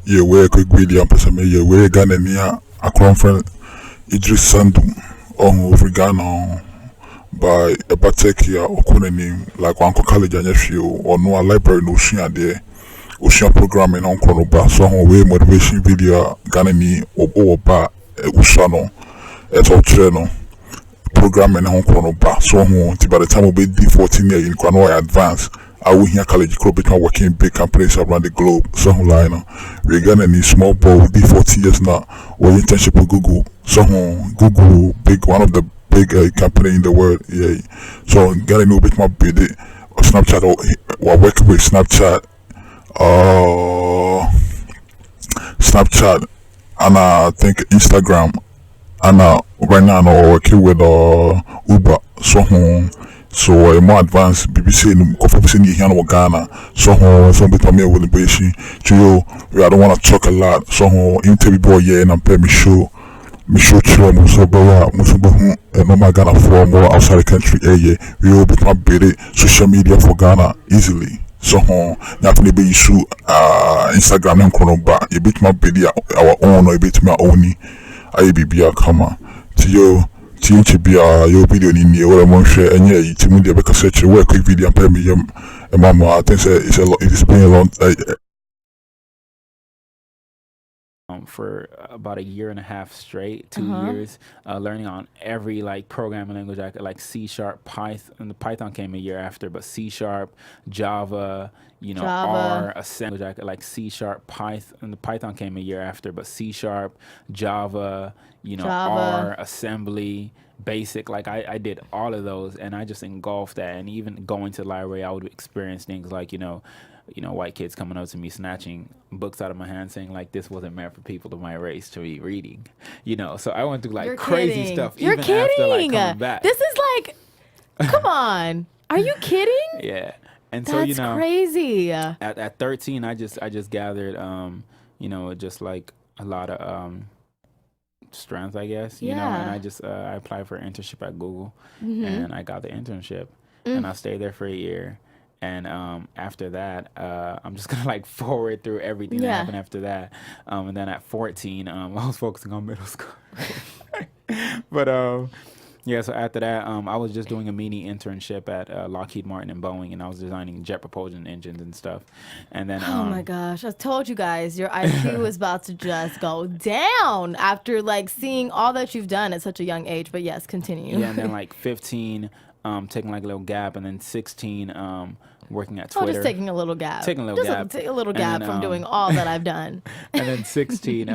Yeah, we quick video person me yeah we Ghana near a conference Iddris Sandu on over Ghana by a batek ya okune name like one college and you or no a library no share there ocean programming on kono so we motivation video Ghana ni obo ba usano eto treno programming on kono so by the time we be 14 years in kono advance I will hear college club become working in big companies around the globe. So like we're gonna need small ball with 40 years now or internship with Google. So Google big one of the big company in the world. Yeah. So gonna know bit more big or Snapchat or work with Snapchat Snapchat and I think Instagram and right now I'm working with Uber. So more advanced BBC no BBC ni here no Ghana so bit me with the beshi to you I don't want to talk a lot so interview boy yeah and pay me show chiro mo so boya mo so bohu no my Ghana for more outside the country yeah we will be my bit social media for Ghana easily so nothing be issue Instagram and kono ba you bit my bit our own or bit my own I be come to you to be your video in the or I'm share and yeah, to me the because such a work quick video and pay me and mama I think it's a lot it's been a long for about a year and a half straight, 2 years, learning on every like programming language I could, like C#, Python, and the Python came a year after, but C#, Java, R, assembly, I could, like C#, Python, and the Python came a year after, but C#, Java, R, assembly, basic, like I did all of those, and I just engulfed that. And even going to the library, I would experience things like white kids coming up to me snatching books out of my hand saying like this wasn't meant for people of my race to be reading, so I went through like You're crazy kidding. stuff. You're even kidding. after like coming back. This is like, come on, are you kidding? Yeah. And That's so crazy. at 13 I just gathered just like a lot of strength, I guess, and I just I applied for an internship at Google, and I got the internship, and I stayed there for a year. And after that, I'm just gonna like forward through everything that happened after that. And then at 14, I was focusing on middle school. But so after that, I was just doing a mini internship at Lockheed Martin and Boeing, and I was designing jet propulsion engines and stuff. And then oh my gosh, I told you guys, your IQ is about to just go down after like seeing all that you've done at such a young age. But yes, continue. Yeah, and then like 15, taking like a little gap, and then 16, working at Twitter. Just taking a little gap. Taking a little gap. Take a little gap from doing all that I've done. And then 16,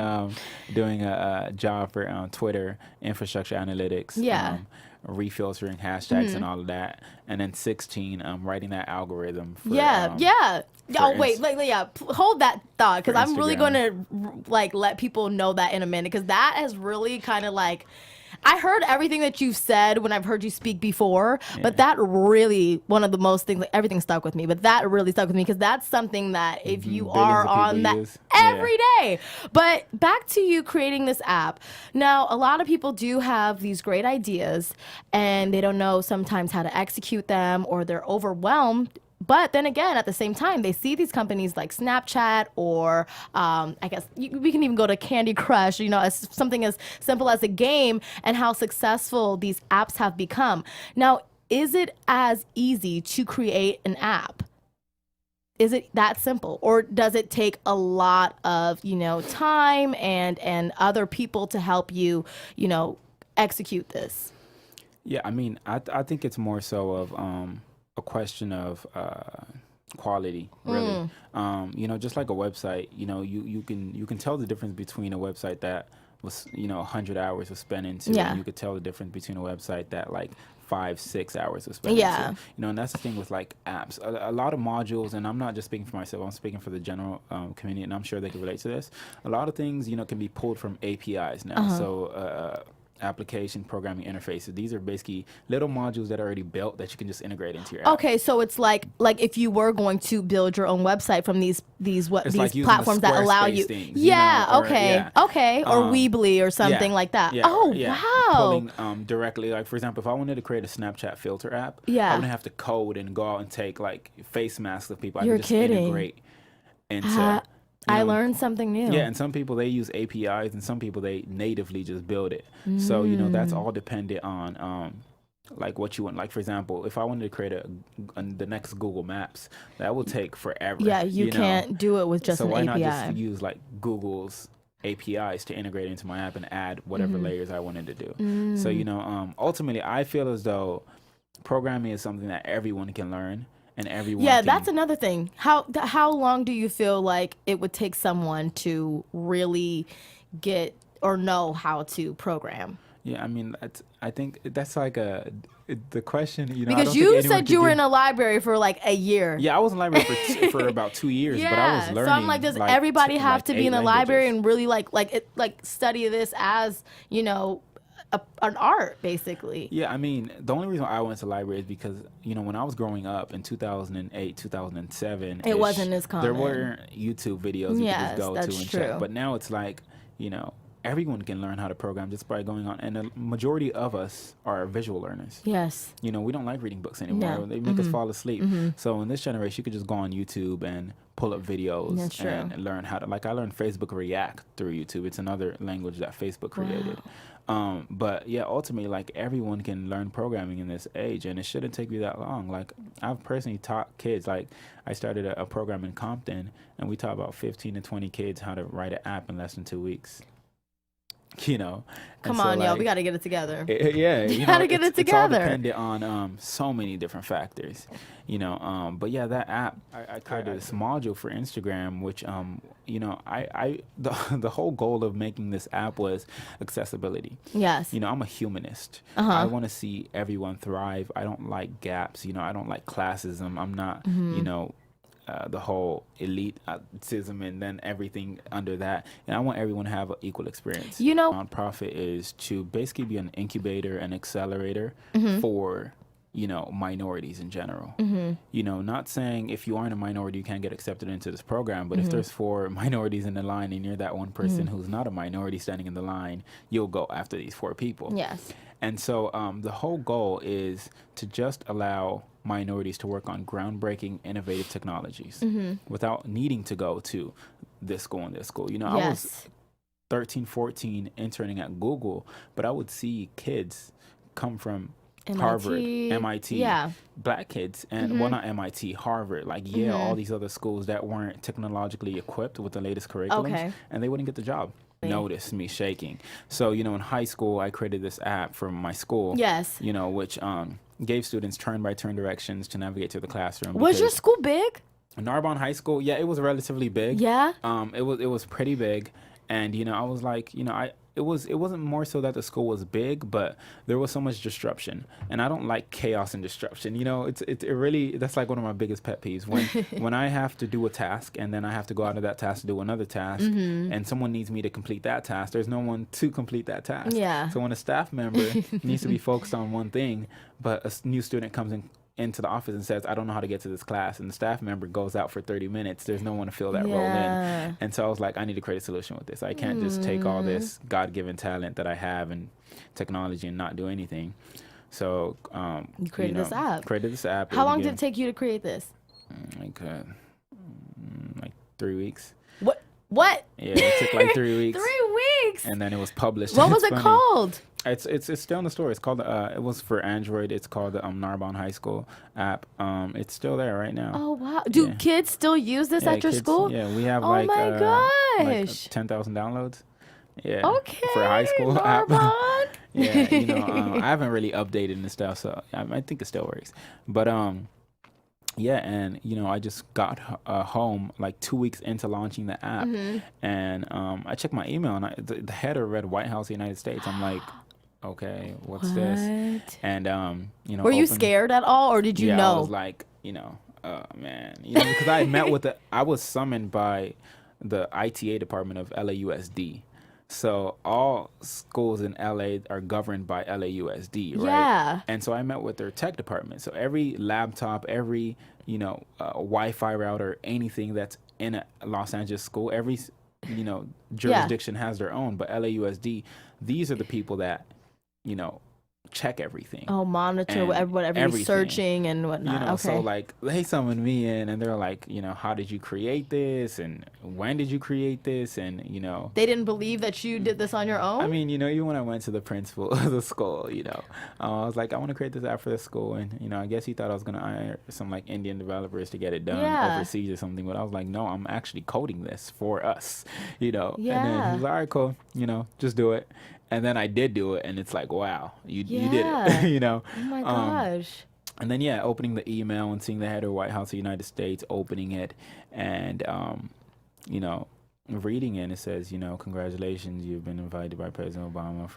doing a job for Twitter infrastructure analytics. Yeah. Refiltering hashtags and all of that. And then 16, writing that algorithm for hold that thought, because I'm really Instagram. going to like let people know that in a minute, because that has really kind of like, I heard everything that you've said when I've heard you speak before, but that really, one of the most things, like, everything stuck with me, but that really stuck with me, because that's something that if you Billions are of on people that use. every day. But back to you creating this app. Now, a lot of people do have these great ideas and they don't know sometimes how to execute them, or they're overwhelmed. But then again, at the same time, they see these companies like Snapchat, or I guess we can even go to Candy Crush, as something as simple as a game, and how successful these apps have become. Now, is it as easy to create an app? Is it that simple? Or does it take a lot of, time and other people to help you, execute this? Yeah, I mean, I think it's more so of a question of quality, really. Just like a website, you can tell the difference between a website that was 100 hours was spent into, and you could tell the difference between a website that like 5-6 hours was spent into. And that's the thing with like apps. A lot of modules, and I'm not just speaking for myself, I'm speaking for the general community, and I'm sure they can relate to this. A lot of things can be pulled from APIs now. So application programming interfaces. These are basically little modules that are already built that you can just integrate into your app. Okay, so it's like if you were going to build your own website from these like platforms that allow you, things, okay, or Weebly or something like that. Wow. Pulling directly, like for example, if I wanted to create a Snapchat filter app, I wouldn't have to code and go out and take like face masks of people. I You're could just kidding. integrate into. I learned something new. Yeah, and some people they use APIs, and some people they natively just build it. So that's all dependent on like what you want. Like for example, if I wanted to create the next Google Maps, that will take forever. Yeah, you can't do it with just an API. So why not just use like Google's APIs to integrate into my app and add whatever layers I wanted to do. So ultimately, I feel as though programming is something that everyone can learn. And everyone that's another thing. How long do you feel like it would take someone to really get or know how to program? Yeah, I mean, I think that's like the question, because you said you were in a library for like a year. Yeah, I was in a library for about 2 years, but I was learning. So I'm like, does everybody have to be in a library and really like study this as, an art, basically? Yeah, I mean, the only reason I went to library is because, when I was growing up in 2008, 2007, it wasn't as common. There weren't YouTube videos you could just go to and check. But now it's like, everyone can learn how to program just by going on. And the majority of us are visual learners. Yes. We don't like reading books anymore. No. They make us fall asleep. So in this generation, you could just go on YouTube and pull up videos and learn how to, like I learned Facebook React through YouTube. It's another language that Facebook created. But yeah, ultimately, like everyone can learn programming in this age, and it shouldn't take you that long. Like I've personally taught kids, like I started a program in Compton, and we taught about 15 to 20 kids how to write an app in less than 2 weeks. Come on, y'all, we got to get it together. You got to get it together. It's all dependent on so many different factors, but yeah, that app, I created this module for Instagram, which the whole goal of making this app was accessibility. Yes. I'm a humanist. I want to see everyone thrive. I don't like gaps. I don't like classism. I'm not the whole elitism and then everything under that. And I want everyone to have an equal experience. Nonprofit is to basically be an incubator and accelerator for, minorities in general. Not saying if you aren't a minority, you can't get accepted into this program, but if there's 4 minorities in the line and you're that one person who's not a minority standing in the line, you'll go after these 4 people. Yes. And so the whole goal is to just allow minorities to work on groundbreaking, innovative technologies without needing to go to this school and this school. I was 13, 14 interning at Google, but I would see kids come from Harvard, MIT, black kids, and well, not MIT, Harvard, like Yale, all these other schools that weren't technologically equipped with the latest curriculums, and they wouldn't get the job. Notice me shaking. So, in high school, I created this app for my school. Yes. Which gave students turn-by-turn directions to navigate to the classroom. Was your school big? Narbonne High School, yeah, it was relatively big. Yeah. It was pretty big, and I was like, it wasn't more so that the school was big, but there was so much disruption, and I don't like chaos and disruption. It really, that's like one of my biggest pet peeves when I have to do a task and then I have to go out of that task to do another task, and someone needs me to complete that task. There's no one to complete that task. Yeah. So when a staff member needs to be focused on one thing, but a new student comes into the office and says, I don't know how to get to this class, and the staff member goes out for 30 minutes, there's no one to fill that role in. And so I was like, I need to create a solution with this. I can't just take all this God-given talent that I have in technology and not do anything. So you created this app. Created this app. How long did it take you to create this? Like 3 weeks. What? Yeah, it took like 3 weeks. 3 weeks. And then it was published. What was it called? It's still in the store. It's called it was for Android. It's called the Narbonne High School app. It's still there right now. Oh wow! Do kids still use this at your school? Yeah, we have like 10,000 downloads. Yeah. Okay. For a high school Narbonne. app. Yeah, I haven't really updated and stuff, so I think it still works. But yeah, and I just got home like 2 weeks into launching the app, and I checked my email, and the header read White House, United States. I'm like, okay, what's this? And were you scared at all, or did you know? I was like, man, because I was summoned by the ITA department of LAUSD. So all schools in LA are governed by LAUSD, right? Yeah. And so I met with their tech department. So every laptop, every Wi-Fi router, anything that's in a Los Angeles school, every jurisdiction has their own. But LAUSD, these are the people that check everything. Oh, monitor And whatever everything. you're searching and whatnot. You know, okay. so like they summoned me in and they're like, you know, how did you create this and when did you create this? And, you know, They didn't believe that you did this on your own? I mean, you know, even when I went to the principal of the school, you know, I was like, I want to create this app for the school. And, you know, I guess he thought I was going to hire some like Indian developers to get it done overseas or something. But I was like, no, I'm actually coding this for us, you know. And then he was like, all right, cool, you know, just do it. And then I did do it. And it's like, wow, you did it, you know. Oh my gosh. And then, yeah, opening the email and seeing the head of White House of the United States, opening it and, you know, reading it, it says, you know, congratulations, you've been invited by President Obama for